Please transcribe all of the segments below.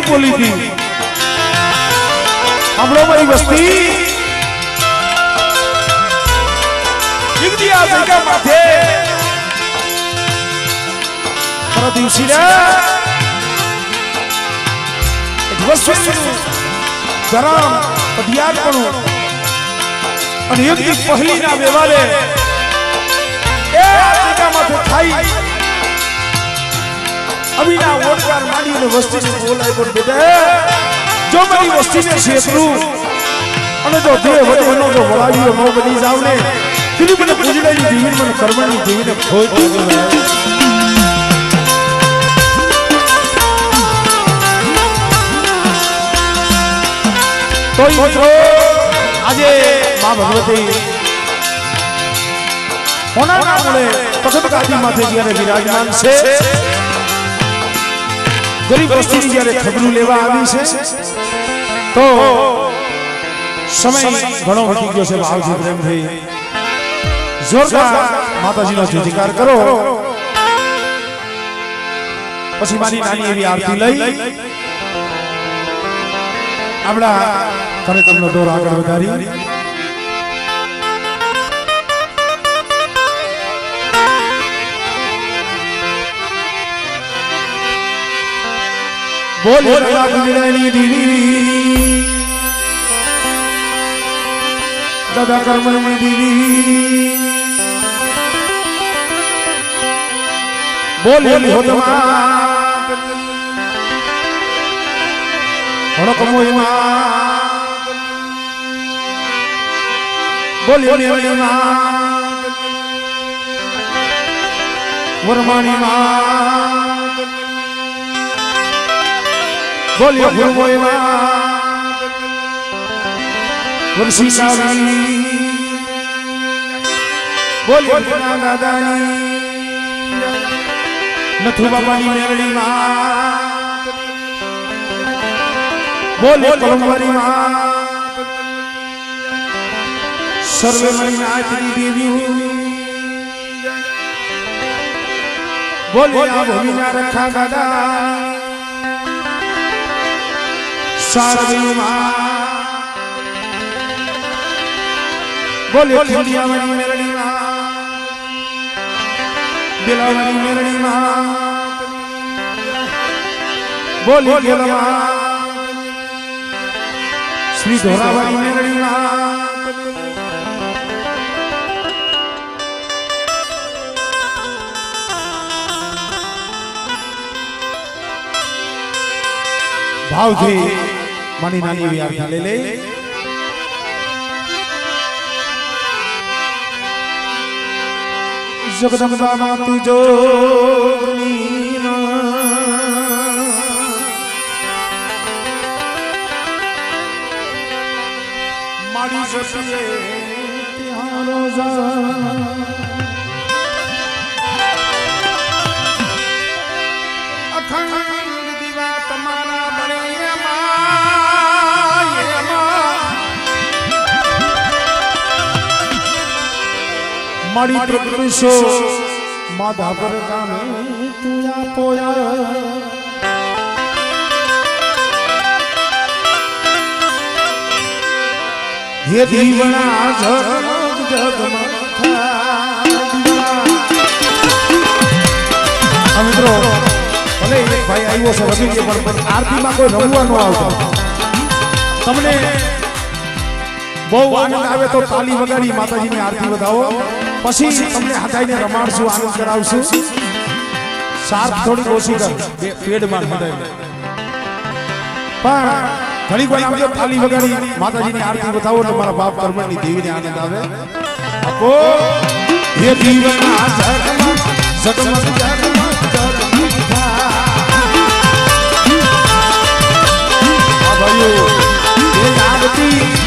કેટલી બોલી હતી આપણો મારી વસ્તી જગ્યા જગ્યા માથે પર દિવસી રે વસ્તુનું ગરમ પધિયાર પણ અને એક દી પહેલીના વ્યવહારે એ જગ્યા માથે ખાઈ અભિના ઓડકાર માંડીને વસ્તીને બોલાય પણ બેટા જો મારી વસ્તીને છેતરું અને જો દેહ વધેનો જો વળાવીઓ નો બની જાવ ને તેની મને પૂજડાની દેવીને મને કર્મની દેવીને ખોટ તો મિત્રો આજે માં ભગવતી હોનાના મૂળે તખત ગાદી માથે જ્યારે વિરાજમાન છે ગરીબ વસ્તીની જ્યારે ખબરું લેવા આવી છે તો સમય ઘણો વધી ગયો છે ભાવજી પ્રેમથી જોરદાર માતાજીનો જયકાર કરો પછી મારી નાની એવી આરતી લઈ આપણા કાર્યક્રમનો દોર આગળ વધારી બોલે ગુજરાની દીવી દાદા કર્મની દીવી બોલે હોતમાં હણકમોયમાં બોલે મેળીમાં વરમાણીમાં બોલે ગુરમોયમાં વરસી સાવી બોલે દાદાની નથુ બાબાની મેળડીમાં બોલે કલમવારીમાં સર્વે મણીનાથની દેવી બોલે આ ભૂમિના રખા દાદા સારવીમાં બોલે ખીડિયાવાળી મેરડીમાં બેલાવાળી મેરડીમાં બોલે ગેલમાં શ્રી ધોરાવાળી મેરડીમાં ભાવથી માની નાની એવી આરતી લઈ લે જગદંબા માતુ જોગની મારી સસીએ ત્યાં રોજા અખંડ દીવા તમારા બળે મારી પ્રકૃષો માધા પર કામે તુયા પોયા હે દીવણા જગ મિત્રો ભલે એક ભાઈ આવ્યો છે વધી ગયો પણ આરતીમાં કોઈ રમવા ન આવતો તમને બહુ આનંદ આવે તો તાલી વગાડી માતાજીની આરતી વધાવો પછી તમને હટાઈને રમાડશું આનંદ કરાવશું સાત થોડી ઓછી કર પેડમાં હટાઈ પણ ઘણી વાર આવજો તાલી વગાડી માતાજીની આરતી વધાવો તો મારા બાપ કર્મની દેવીને આનંદ આવે આપો હે દીવના જગમગ જગમગ જગમગ આ ભાઈઓ એ આરતી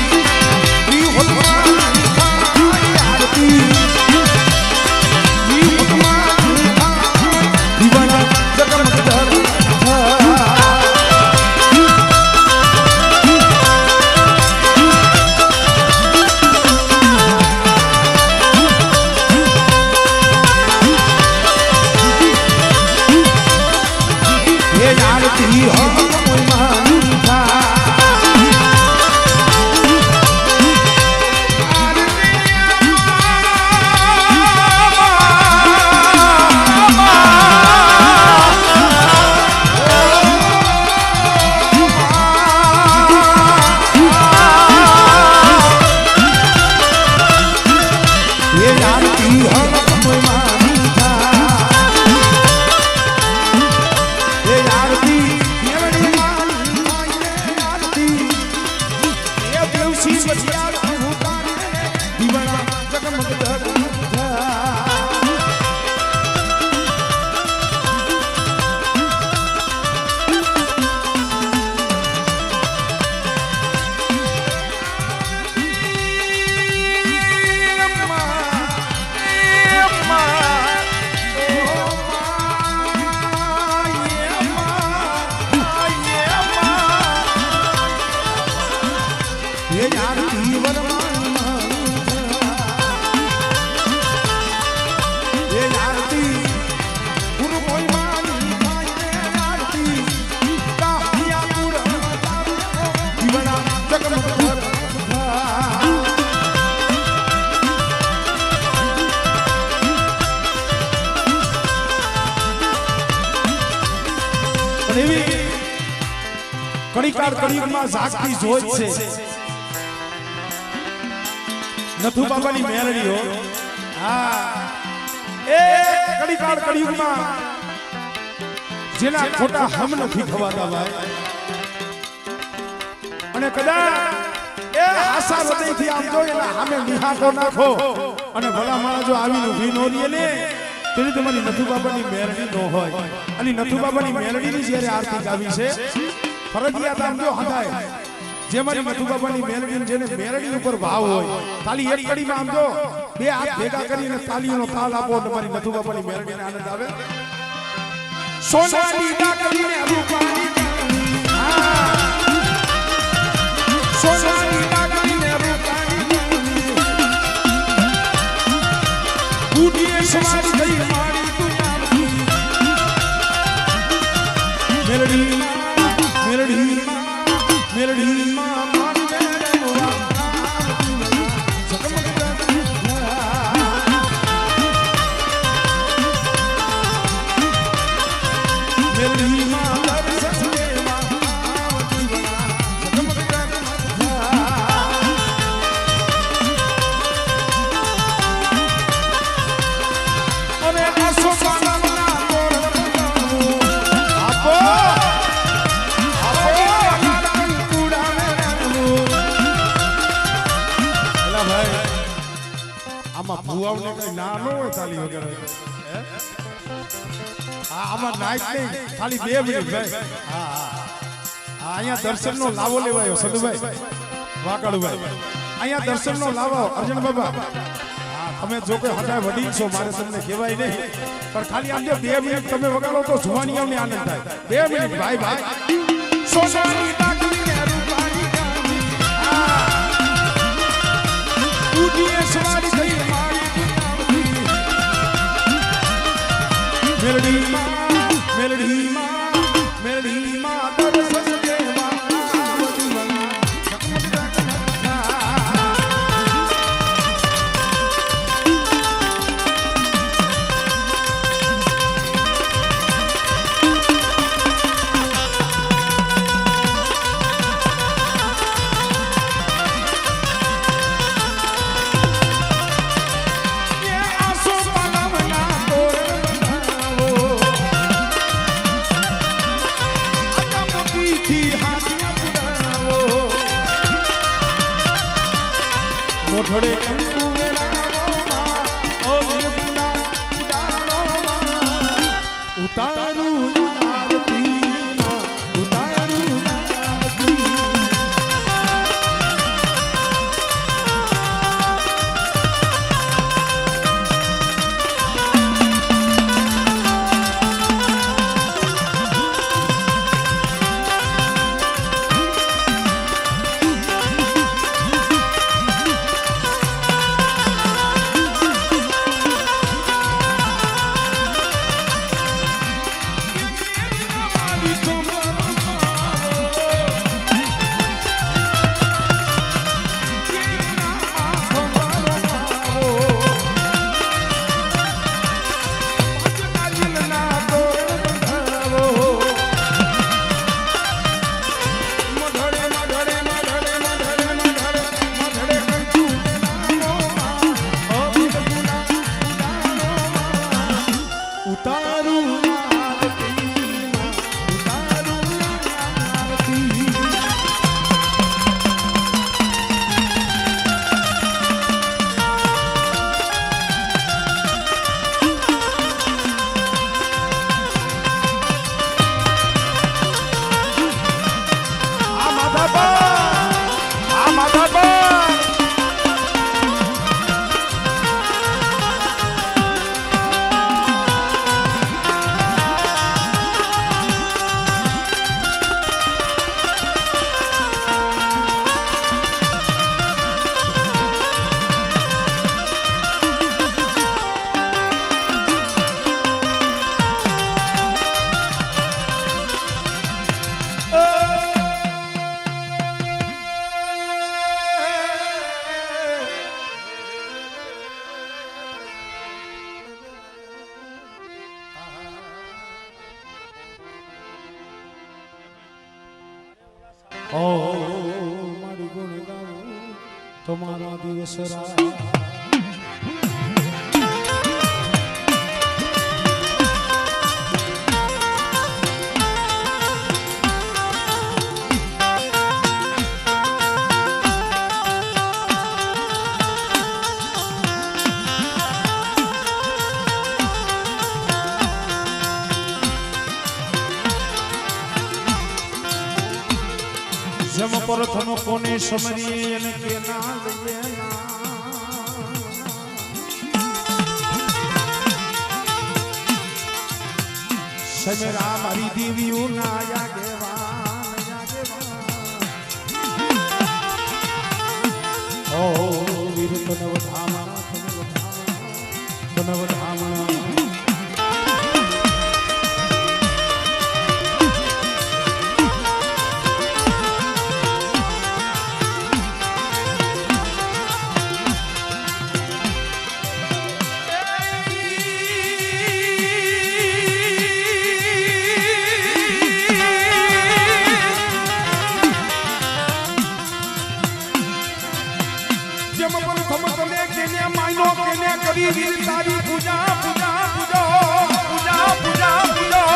પણ એવી કડીકાર કડીમાં જાગતી જોઈ છે નથુ બાબાની મેરડીઓ હા એ કડીકાર કડીમાં જેના ખોટા હમ નથી ખવાતા ભાઈ અને કદાચ એ આશા હૃદયથી આમ જો એના સામે નિહાકો નાખો અને ભલા માણસ જો આવીને ઊભી નો લે ને તેની તમારી નથુ બાબાની મેરડી ન હોય અને નથુ બાબાની મેરડીની જ્યારે આરતી ગાવી છે ફરજિયાત આમ જો હદાય જે મારી નથુ બાબાની મેરડી જેને મેરડી ઉપર ભાવ હોય ખાલી એક કડીમાં આમ જો બે હાથ ભેગા કરીને તાલીઓનો તાલ આપો તમારી નથુ બાબાની મેરડીને આનંદ આવે સોનાની ડાકરીને રૂપાની હા સોનાની ડાકરીને રૂપાની બુઢીએ સવારી થઈ મારી દુનિયાની મેરડી મેરડી મેરડી માં મન મેરડી માં દર્શન દેવા અને આસો પાલના આપો આમાં ભુવાઓને કઈ ના ન હોય તાલી વગર આમાં નાઈટ નહીં ખાલી 2 મિનિટ ભાઈ હા અહીંયા દર્શનનો લાવો લેવાયો સદુભાઈ વાકડુભાઈ અહીંયા દર્શનનો લાવો અર્જુન બાબા હા તમે જો કોઈ હટાય વડીલ છો મારે તમને કહેવાય નહીં પણ ખાલી આમ જો 2 મિનિટ તમે વગાડો તો જુવાનીઓને આનંદ થાય 2 મિનિટ ભાઈ ભાઈ સોનાની ડાકરીને રૂપાની ગાની હા ઉડીએ સવારી થઈ મારી દુનિયાની મેરડી મેરડી મેરડી માં દર્શન દેવા મોઢડે કંકુ વેરાવોમાં ઓ વિલપુના ઉડાણોમાં ઉતારું આરતીમાં ઉતારું આરતી ઓ મારી ગુણ ગાવું તમારા દિવસ રાત જમ પ્રથમ કોને સમરીએ અને કેના લઈએ સમેરા મારી દેવીઓ ના યાગેવાન ઓ વીર તનવ ધામા તનવ ધામા તારી પૂજા પૂજા પૂજા પૂજા પૂજા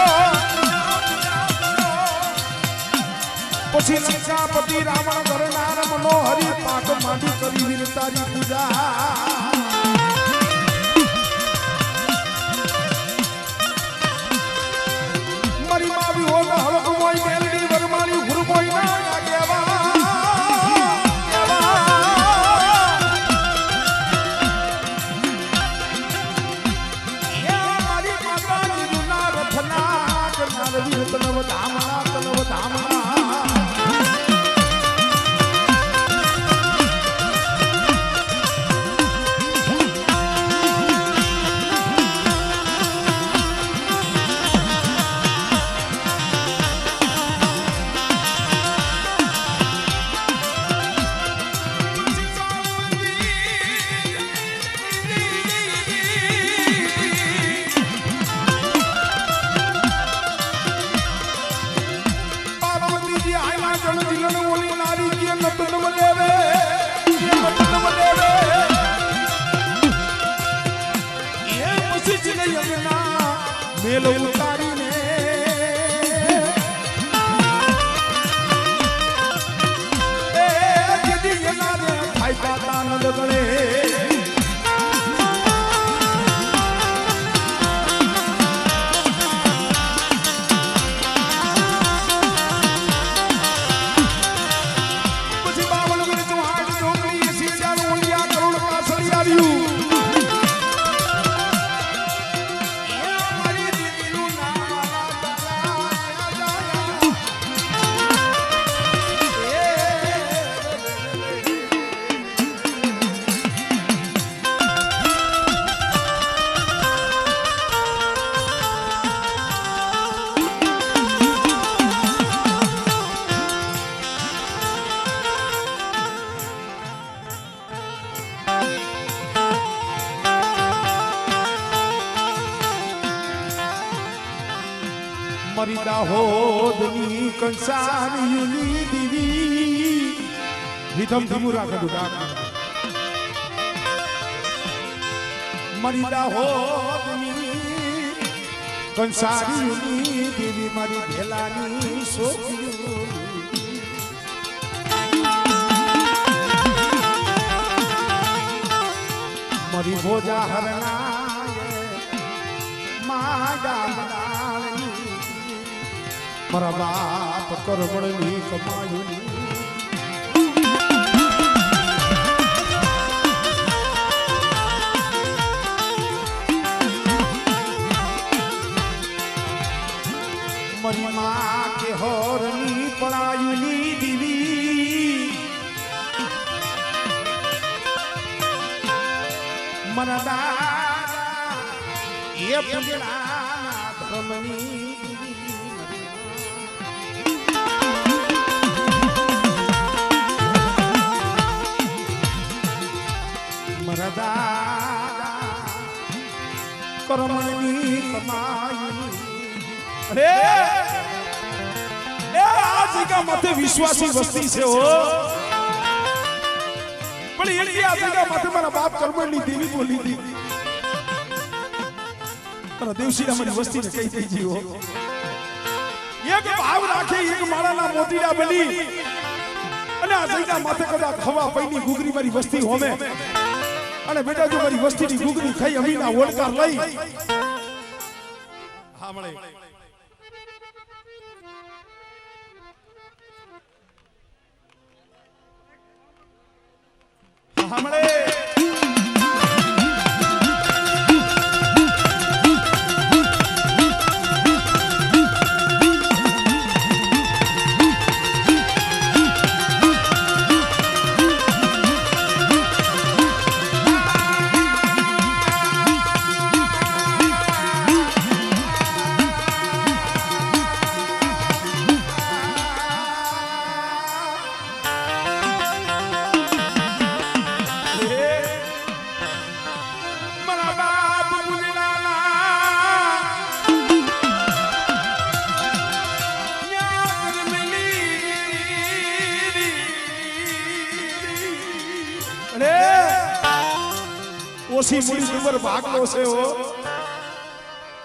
પછી લંકાપતિ રાવણ કરનાર મનોહરી પાઠ માંડી કરી વીર તારી પૂજા મારી માવી હોલ હળકુમોઈ મેલડી વરમાળી ગુરમોઈ ના આગેવા તનવ ધામણા તનવ ધામણા મેલ ઉતારીને આનંદ ગણે પછી 52 મિનિટ હાથ ડોંગરી સિંચાણ ઓલિયા કરોડ પાછળ આવ્યું મારી દાહોદની કંસારીની દીવી રીધમ ધીમું રાખે મારી દાહોદની કંસારીની દેવી મારી ભેલાની છોકરીઓ મારી ભોજા હરણા માગા મારા બાપ કરવણની કમાયું મારી માં કે હોરની પડાયુની દીવી મારા દાદા એ પૂજના ધર્મની કર્મની કમાઈ અરે એ જગ્યા માથે વિશ્વાસી વસ્તી છે હો પણ એક આ જગ્યા માથે મારા બાપ કરમણની દેવી બોલી હતી પણ દેવશીલા મારી વસ્તીને કહી દઈ જીવો એક ભાવ રાખે એક માળાના મોતીડા બની અને આ જગ્યા માથે કદાચ હવા પૈની ગુગરી મારી વસ્તી હોમે અને બેટા જો મારી વસ્તીની ગુગરી ખાઈ અમીના ઓળકાર લઈ હા મળે હા મળે ઓછી મૂડી ઉપર ભાગલો છે હો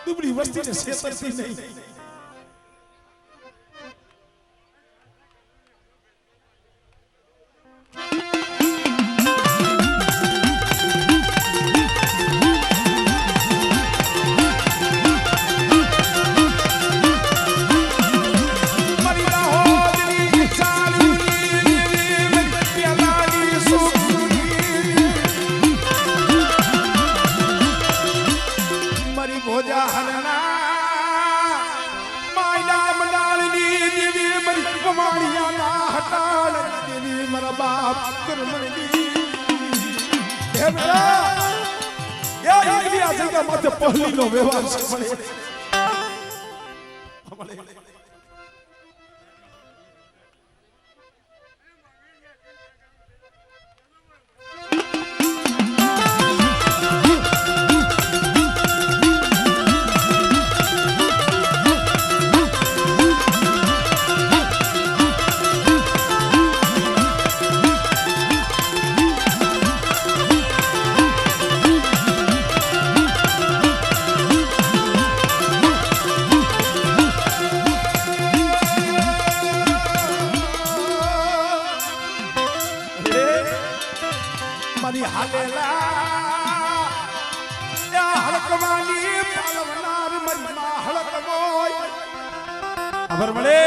દુબળી વસ્તીને છેતરતી નહીં પહલી નો વ્યવહાર છે મારી હાલેલા હળકવાની પાલવનાર મનમાં હળકમોય ખબર મળે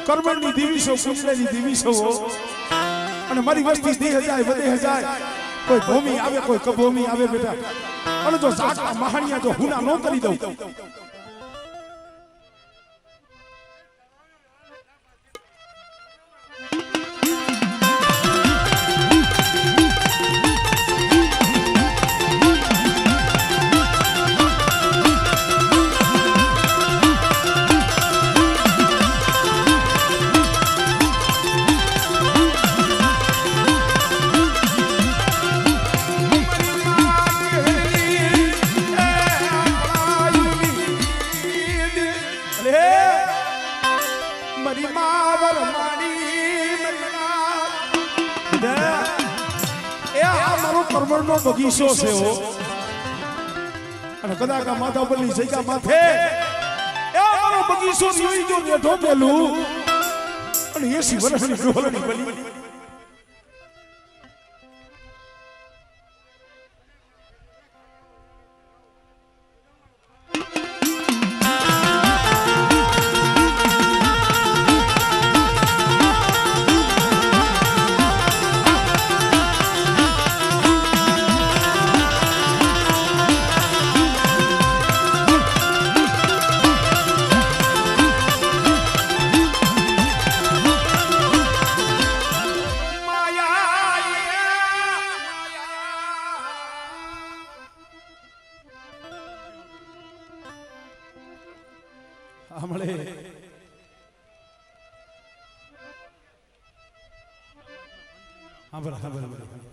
કર્મણની દેવી છો કુંડળની દેવી છો અને મારી વસ્તી દેહ જાય વધે જાય કોઈ ભૂમિ આવે કોઈ કભૂમિ આવે બેટા અને જો સાચા મહાણિયા જો હુના ન કરી દઉં કર્મણનો બગીચો છે અને કદાચ આ માથા પરની જગ્યા માથે એ મારો બગીચો જોઈ જો બેઠો પેલું અને 80 વર્ષની ડોલની બલી હા બરાબર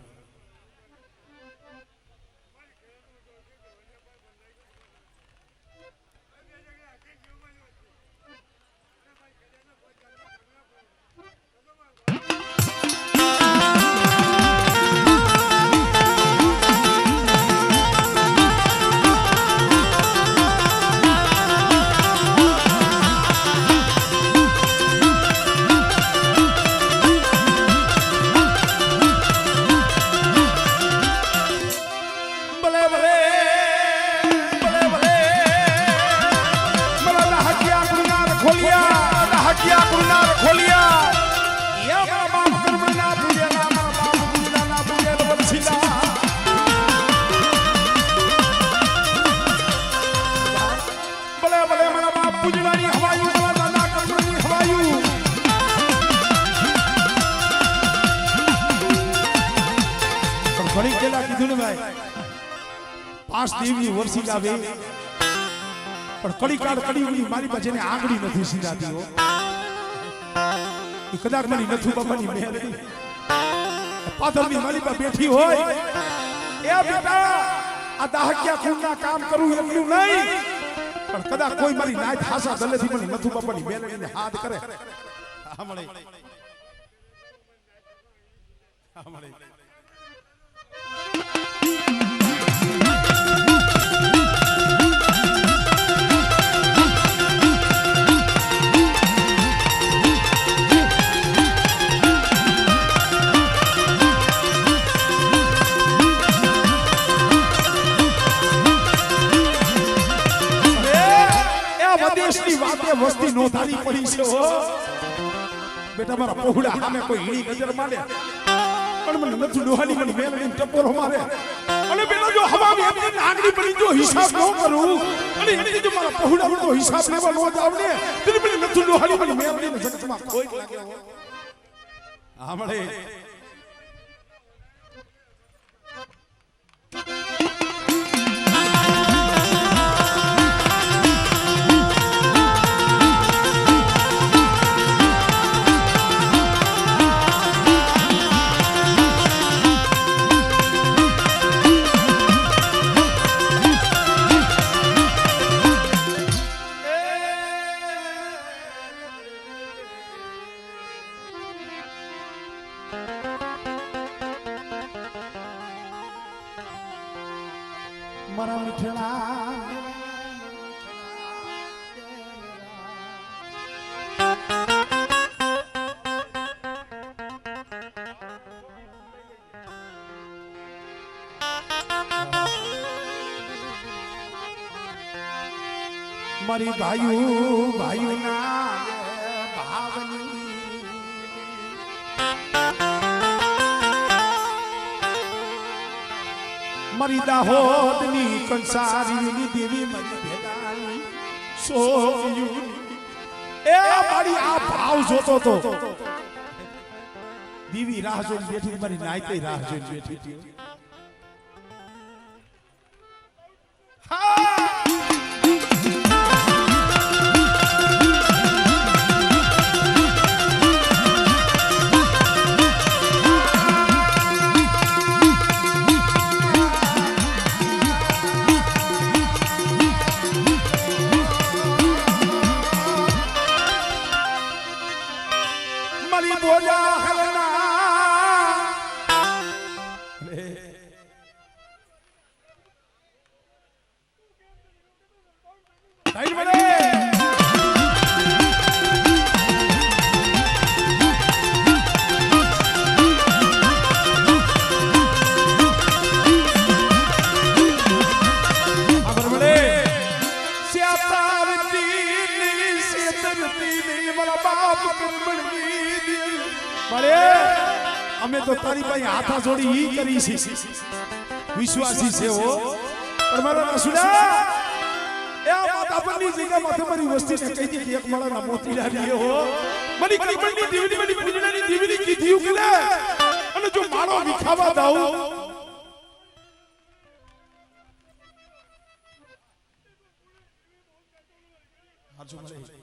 ઘણી કેલા કીધું ને ભાઈ 5 દેવી વર્ષી આવે પણ કડી કાળ કડી ઉની મારી પાસે ને આંગળી નથી સીધાતી હો ઈ કદાચ મારી નથુ બાબાની મહેર પાથરની મારી પાસે બેઠી હોય એ બેટા આ દાહક્યા ખૂનના કામ કરું એટલું નહીં પણ કદાચ કોઈ મારી નાય થાસા દલેથી મને નથુ બાબાની મેલડીને હાથ કરે સાંભળે વસ્તી નોંધાની પડી છે હો બેટા મારા પહોળા સામે કોઈ હીણી નજર મારે પણ મને નથી ડોહાની મને મેલડી ટપોરો મારે અને બેટા જો હવામાં એમની આંગળી પડી જો હિસાબ ન કરું અને એની જો મારા પહોળા તો હિસાબ લેવા ન જાવ ને તો મને નથી ડોહાની મને મેલડી જગતમાં કોઈ લાગે હો આમળે મારા મીઠડા મારી ભાઈઓ ના ભાવની મારી દાહોદની કંસારીની દેવી મારી ભેડાની સોયું એ મારી આ ભાવ જોતો તો દેવી રાહ જોઈને બેઠી મારી નાયતે રાહ જોઈને બેઠી અમે તો તારી પાસે હાથા જોડી ઈ કરી છે વિશ્વાસી છે હો પણ મારા નસુડા એ માતા પરની જગ્યા માથે મારી વસ્તીને કહી દે કે એક માળાના મોતીડા લીએ હો મની કીમની દીવડી મની પૂજનાની દીવડી કીધું કે અને જો માળો વિખાવા દાઉ હાજો મલે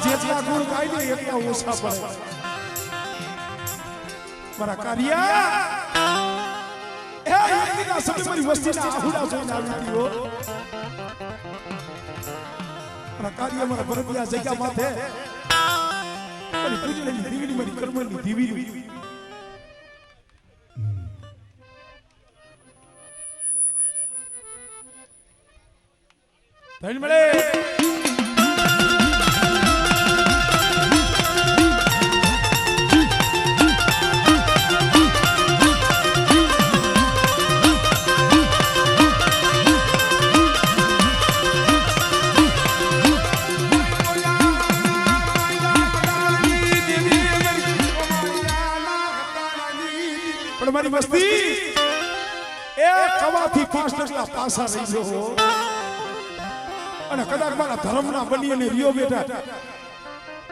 જેટલા ગુણ ગાય ને એટલા ઓછા પડે મારા કાર્યા એ એકદીના સમયની વસ્તીના આહુડા જોઈને આવી ગયો મારા કાર્ય મારા ભરતિયા જગ્યા માથે મારી પૂજનની દીવડી મારી કર્મની દીવી ધન મળે મારી મસ્તી એ કવાથી 5% પાસા રહી ગયો અને કદાચ મારા ધર્મના બની અને રિયો બેઠા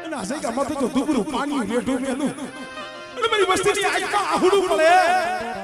એના જગ્યા માથે જો દુબરું પાણી રેઠું મેલું અને મારી મસ્તીની આંખમાં આહુડું પડે